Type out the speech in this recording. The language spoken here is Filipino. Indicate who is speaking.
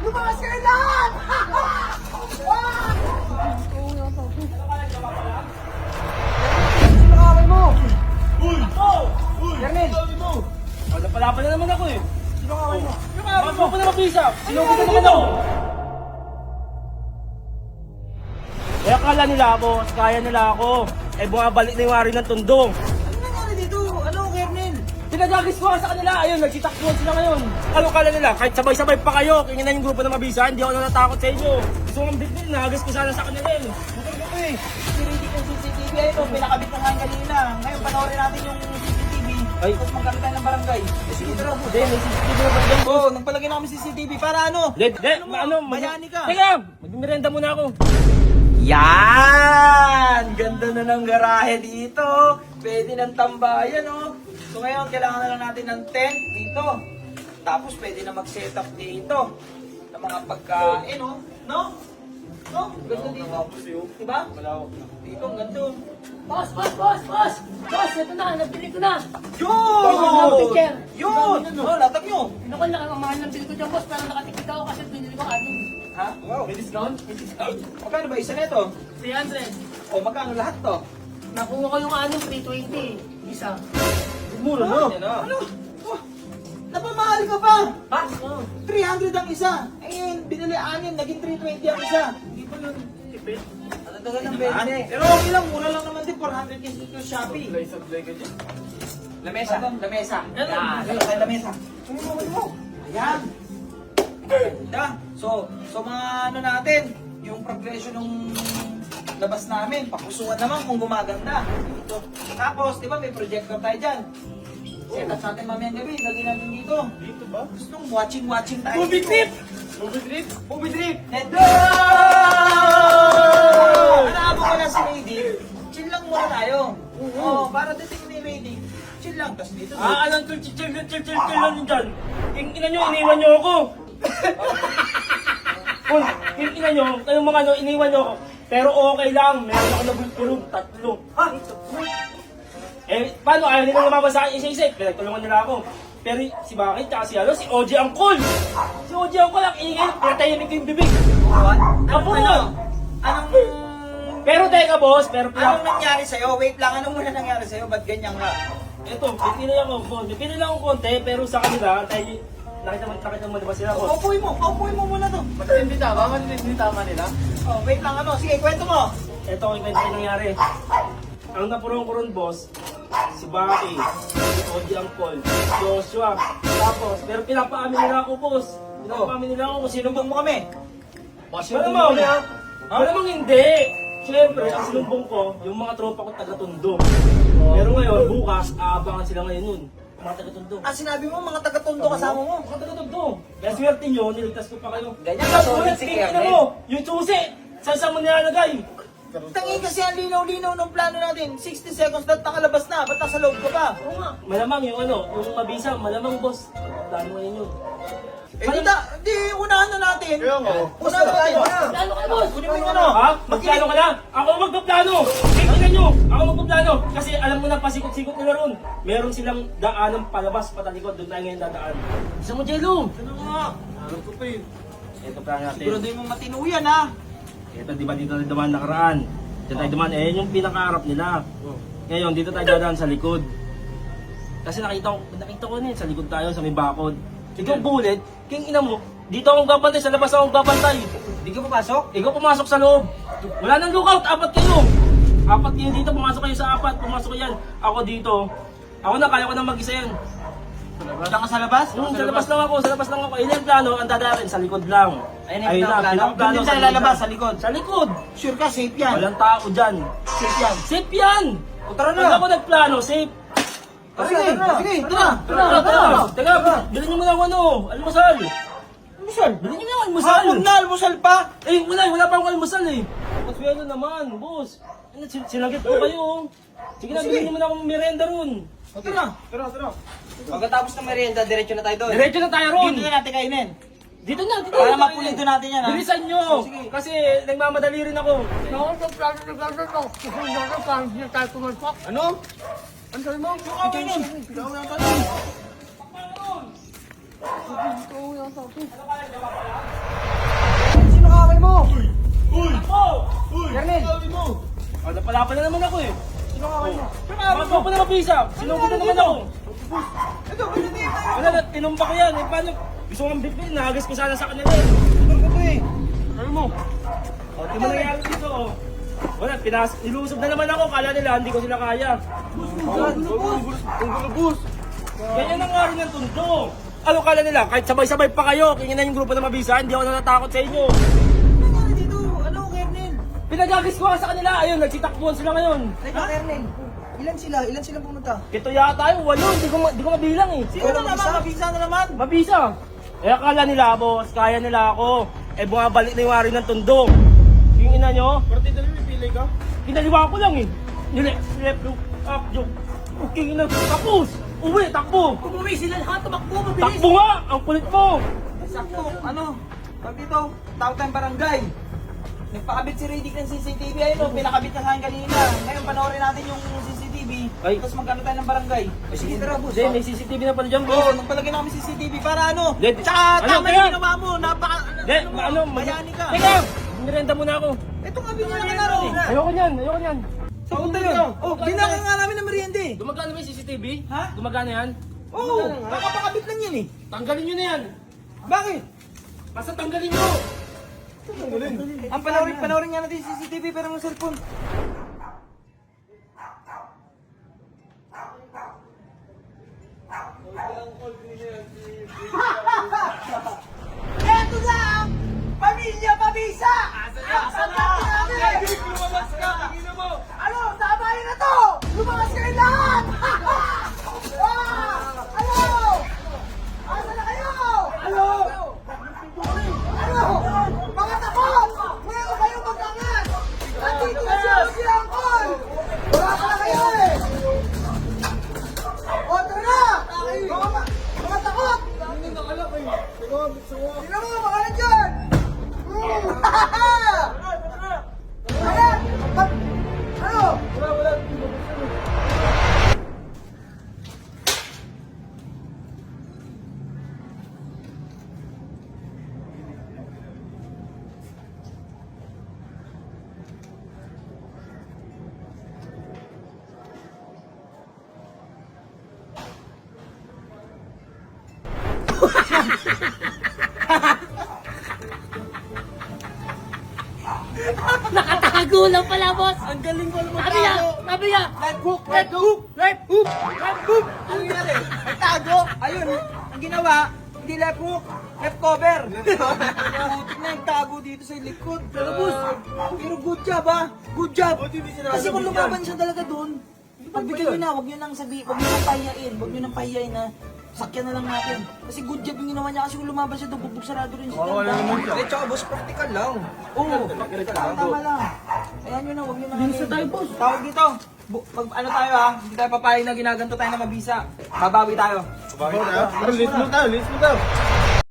Speaker 1: Lumakas kayo lahat! Sino kaway mo?
Speaker 2: Uy! Uy!
Speaker 1: Kernel!
Speaker 2: Palapan na naman ako eh.
Speaker 1: Sino kaway mo?
Speaker 2: Bakit mo ko na mabisa? Sinubi na naman ako. Eh akala nila ako, kaya nila ako. Eh bumabalik na yung wari ng tundong.
Speaker 1: Ano nangyari dito? Ano, Kernel?
Speaker 2: Pinagagis ko sa kanila, ayun, nagsitakbuhan sila ngayon. Ano kala nila, kahit sabay-sabay pa kayo, kaya na yung grupo na mabisa, hindi ako natatakot sa inyo. Gusto kong bitbit, nahagis ko sana sa kanila eh.
Speaker 1: Buto eh. Siridik yung CCTV ito, pinakabit na nga kanina. Ngayon panoorin natin yung CCTV.
Speaker 2: Ay.
Speaker 1: Tapos magkaroon tayo ng barangay. Sige, tara po.
Speaker 2: Hindi, may CCTV na ba dyan?
Speaker 1: Oo, nagpalagay na kami CCTV para ano? Bayani ka.
Speaker 2: Teka, magmirenda muna ako.
Speaker 1: Yan! Ganda na ng garahe dito. Pwede ng tambayan, oh. So ngayon, kailangan na lang natin ng tent dito. Tapos pwede na mag-set up dito ng mga pagkain, oh. No? No? Ganda dito. Diba? Dito, ang ganda.
Speaker 3: Boss! Boss, ito na, nabili ko na.
Speaker 1: Yun! Yun! Oh, latag nyo.
Speaker 3: Pinakon lang ang mahal ng bili ko dyan, boss. Pero nakatikit ako kasi binili ko anim.
Speaker 1: Ha? Wow.
Speaker 3: May discount?
Speaker 1: Magkano ba isa nito?
Speaker 3: 300.
Speaker 1: O magkano lahat to?
Speaker 3: Nakuha ko yung anim, 320. Isa.
Speaker 1: Mura, no? Ano? Oh, napamahal ka pa!
Speaker 3: Ha? Oo.
Speaker 1: 300 ang isa. Ayun, binili 6, naging 320 ang isa.
Speaker 3: Hindi ba yun tipid?
Speaker 1: Ano tagal ng 20? Pero okay lang, mura lang naman din. 400 yung dito sa Shopee.
Speaker 2: Sablay ka dyan.
Speaker 1: Lamesa. Lamesa.
Speaker 3: Ano?
Speaker 1: Yan, lamesa. Ano mo? Ayan. Ganda. So mga ano natin, yung progression ng labas namin, pakusuhan naman kung gumaganda. Dito. Tapos, di ba may projector tayo dyan? Set up sa atin mamayang gabi, lagyan natin dito.
Speaker 2: Dito ba?
Speaker 1: Gusto nung watching tayo.
Speaker 2: Movie
Speaker 1: dito.
Speaker 2: trip! Movie trip?
Speaker 1: Movie trip! Let's go! Hanapin ko na si Lady. Chill lang muna tayo. Oo, para dating ni Lady. Chill lang. Tapos dito.
Speaker 2: Alam ko, chill lang dyan. Yung ina nyo, iniwan nyo ako. Kung yung ina nyo, kayong mga ano, iniwan nyo ako. Pero okay lang, meron ako nabulpulog, 3.
Speaker 1: Ha?
Speaker 2: Eh, paano? Ayaw nila lumabas sa akin isa-isa. Pinagtulungan nila ako. Pero si Bakit, tsaka si si OJ Angkol. Si OJ Angkol, ang ingay, pinatahimik ko yung bibig.
Speaker 1: What?
Speaker 2: Apo!
Speaker 1: Anong...
Speaker 2: Pero teka boss, pero
Speaker 1: Anong nangyari sa'yo? Wait lang, anong muna nangyari sa'yo? Ba't ganyan ka?
Speaker 2: Ito, pinili ako, boss. Pinili ako konti, pero sa kanila, tayo, nakita mo diba sila, boss?
Speaker 1: Paupuin mo muna to.
Speaker 3: Matindita ba? Matindita ka nila?
Speaker 1: Oh, wait lang, ano? Sige, kwento mo.
Speaker 2: Ito ang kwento yung nangyari. Ang napurong ko ron, boss, si Baki, si OJ Angkol, si Joshua. Tapos, pero pinapaamin nila ako, boss. Pinapaamin nila ako kung sino
Speaker 1: Sinumbong mo kami.
Speaker 2: Malamang, malamang hindi. Siyempre, ang sinumbong ko, yung mga tropa ko taga-Tondo. Pero ngayon, bukas, aabangan sila ngayon nun. Mga taga-Tondo.
Speaker 1: Ah, sinabi mo, mga taga-tondo kasama mo.
Speaker 2: Mga taga-Tondo. Kaya swerte nyo, niligtas ko pa kayo.
Speaker 1: Ganyan ka, solid si
Speaker 2: Tingnan
Speaker 1: Kernel.
Speaker 2: mo, yung susi, saan mo nilalagay?
Speaker 1: Tangin kasi ang linaw-linaw ng plano natin. 60 seconds na nakalabas na. Ba't nasa loob ka pa?
Speaker 3: Oo nga.
Speaker 2: Malamang yung yung mabisa, malamang boss. Plano ngayon yun.
Speaker 1: Di, unahan na natin.
Speaker 2: Kaya nga.
Speaker 1: Unahan na tayo.
Speaker 3: Plano ka, boss!
Speaker 1: Kunin mo yung ano.
Speaker 2: Ha? Magplano ka na? Ako magpaplano! Tingnan nyo! Ako magpaplano! Kasi alam mo na pasikot-sikot nila ron. Meron silang daanan palabas, patalikod. Doon tayo ngayon dadaan. Isa mo, Jello!
Speaker 1: Ano nga?
Speaker 2: Alam ko pa yun. Ito plano natin.
Speaker 1: Siguraduhin mo matino yan, ha?
Speaker 2: Ito, di ba dito tayo dumaan nakaraan? Dito tayo dumaan. Eh, yung pinakaharap nila. Ngayon, dito tayo dadaan sa likod. Kasi nakita ko na yun, sa likod tayo, sa may bakod. Ikaw bullet, king ina mo, dito akong gabantay, sa labas akong gabantay.
Speaker 1: Di ka papasok?
Speaker 2: Ikaw pumasok sa loob. Wala nang lookout, 4 kayo. 4 kayo dito, pumasok kayo sa 4, pumasok kayo yan. Ako dito, ako na, kaya ko na mag-isa yan.
Speaker 1: Wala ka sa labas?
Speaker 2: Sa labas lang ako, sa labas lang ako. Ayun yung plano, ang dadarin, sa likod lang.
Speaker 1: Ayun yung plano.
Speaker 2: pinakaplano
Speaker 1: Doon tayo lalabas, sa likod.
Speaker 2: Sa likod.
Speaker 1: Sure ka, safe yan.
Speaker 2: Walang tao dyan.
Speaker 1: Safe yan.
Speaker 2: Safe yan!
Speaker 1: O, tara
Speaker 2: Pag
Speaker 1: na.
Speaker 2: ako nagplano, safe.
Speaker 1: Sige, tara.
Speaker 2: Tara. Teka, bilhin nyo muna ako ano, almusal.
Speaker 1: Almusal?
Speaker 2: Bilhin nyo muna ako almusal.
Speaker 1: Hapon na, almusal pa.
Speaker 2: Eh, wala pa akong almusal eh. Boss, ano naman, boss. Sinagit ko kayo. Sige na, bilhin nyo muna akong merenda ron.
Speaker 1: O, tara. Pagkatapos ng merienda, diretso na tayo doon.
Speaker 2: Diretso na tayo ron.
Speaker 1: Dito na natin kainin.
Speaker 2: Dito na.
Speaker 1: Para mapulido natin yan, ha?
Speaker 2: Bilisan nyo.
Speaker 1: Sige.
Speaker 2: Kasi nagmamadali rin ako.
Speaker 3: Naku, sa plano na gano'n to. Kasi gano'n, parang hindi tayo pumalpak.
Speaker 1: Ano?
Speaker 3: Ang sabi mo?
Speaker 1: Kainin. Sino kaway mo?
Speaker 2: Ako!
Speaker 1: Kernel!
Speaker 2: Oh, napalaban na naman ako eh.
Speaker 1: Sino kaway mo?
Speaker 2: Bago pa na mabisa. Sinugod na naman ako.
Speaker 1: Ito, hindi tayo.
Speaker 2: Wala na, tinumba ko yan. Eh, paano? Gusto kong bipin. Nahagas ko sana sa kanila eh.
Speaker 1: Ito ko eh.
Speaker 2: Ano mo? O, di mo nangyari dito oh. Wala, nilusob na naman ako. Kala nila, hindi ko sila kaya.
Speaker 1: Bus!
Speaker 2: Ganyan ang nga rin ng tundo. Ano kala nila? Kahit sabay-sabay pa kayo, kingin na yung grupo na mabisa, hindi ako natatakot sa inyo.
Speaker 1: Ano nangyari dito? Ano, Kernel?
Speaker 2: Pinagagis ko nga sa kanila. Ayun, nagsitakbuhan sila ngayon.
Speaker 1: Teka, Kernel. Ilan sila? Ilan sila pumunta?
Speaker 2: Ito yata yung 8. Hindi ko mabilang eh.
Speaker 1: Sino na naman? Mabisa na naman.
Speaker 2: Mabisa. Eh akala nila, boss, kaya nila ako. Eh bumabalik na yung ari ng tundo. Yung ina nyo,
Speaker 4: Partido na may pilay ka?
Speaker 2: pinaliwa ko lang eh. Left, look, up, joke. Okay na, tapos. Uwi, takbo.
Speaker 1: Umuwi sila lahat. Tumakbo, mabilis.
Speaker 2: Takbo nga, ang kulit mo.
Speaker 1: Sakto, ano? Pag dito, tawag tayong barangay. Nagpakabit si Riddick ng CCTV. Ayun o, pinakabit na sa akin kanina. Ngayon, panoorin natin yung CCTV.
Speaker 2: Ay.
Speaker 1: Tapos magkano tayo ng barangay. Sige, tara, boss.
Speaker 2: Hindi, may CCTV na pala dyan,
Speaker 1: Oo,
Speaker 2: boss.
Speaker 1: nagpalagay na kami CCTV para ano?
Speaker 2: Hindi,
Speaker 1: Tsaka
Speaker 2: ano,
Speaker 1: tama
Speaker 2: kaya?
Speaker 1: yung ginawa mo.
Speaker 2: Hindi, ano,
Speaker 1: bayani ka.
Speaker 2: Teka, nirenda muna ako.
Speaker 1: Ito nga, binaka na rin.
Speaker 2: Ayoko niyan.
Speaker 1: Sa punta yun. Oh, binaka nga namin ng merienda eh.
Speaker 2: Gumagana ba yung CCTV?
Speaker 1: Ha?
Speaker 2: Gumagana yan?
Speaker 1: Oo, nakapakabit lang yan eh.
Speaker 2: Tanggalin nyo na yan.
Speaker 1: Bakit?
Speaker 2: Basta tanggalin nyo.
Speaker 1: Ang panoorin nga natin yung CCTV pero ng cellphone. Eto na ang Pamilya Pabisa! Asan natin?
Speaker 4: Lumabas ka! Tingin mo!
Speaker 1: Ano? Sabayan na to! Lumakas kayo lahat! Ano? Asa na kayo? Ano? Ano? Mga takot! Ngayon kayo mag-angat! Nandito na si Uncle! Wala ka na kayo eh! O, tara! Mga takot! Tingnan mo, baka na dyan! Ayan! Ano?
Speaker 3: Nakatago lang pala, boss.
Speaker 1: Ang galing mo naman
Speaker 3: Sabi niya, sabi niya.
Speaker 1: Left hook! Left hook! Left hook! Left hook! Ano nangyari? Nagtago! Ayun, ang ginawa, hindi left hook, left cover! Putik na yung tago dito sa likod. Pero boss, pero good job ha! Good job! Kasi kung lumaban siya talaga dun, pagbigyan nyo na, huwag nyo nang huwag nyo nang pahiyain, huwag nyo nang pahiyain na sakyan na lang natin. Kasi good job yung ginawa niya kasi kung lumaban siya doon, bubugsarado rin siya.
Speaker 4: Wala naman siya.
Speaker 1: Eh, tsaka boss, practical lang. Oo, tama lang. Ayan nyo na, huwag nyo na. Bisa tayo, boss. Tawag dito. Ano tayo ha? Hindi tayo papayag na ginaganto tayo na mabisa. Babawi tayo.
Speaker 4: Bakit tayo? Tara, list mo tayo.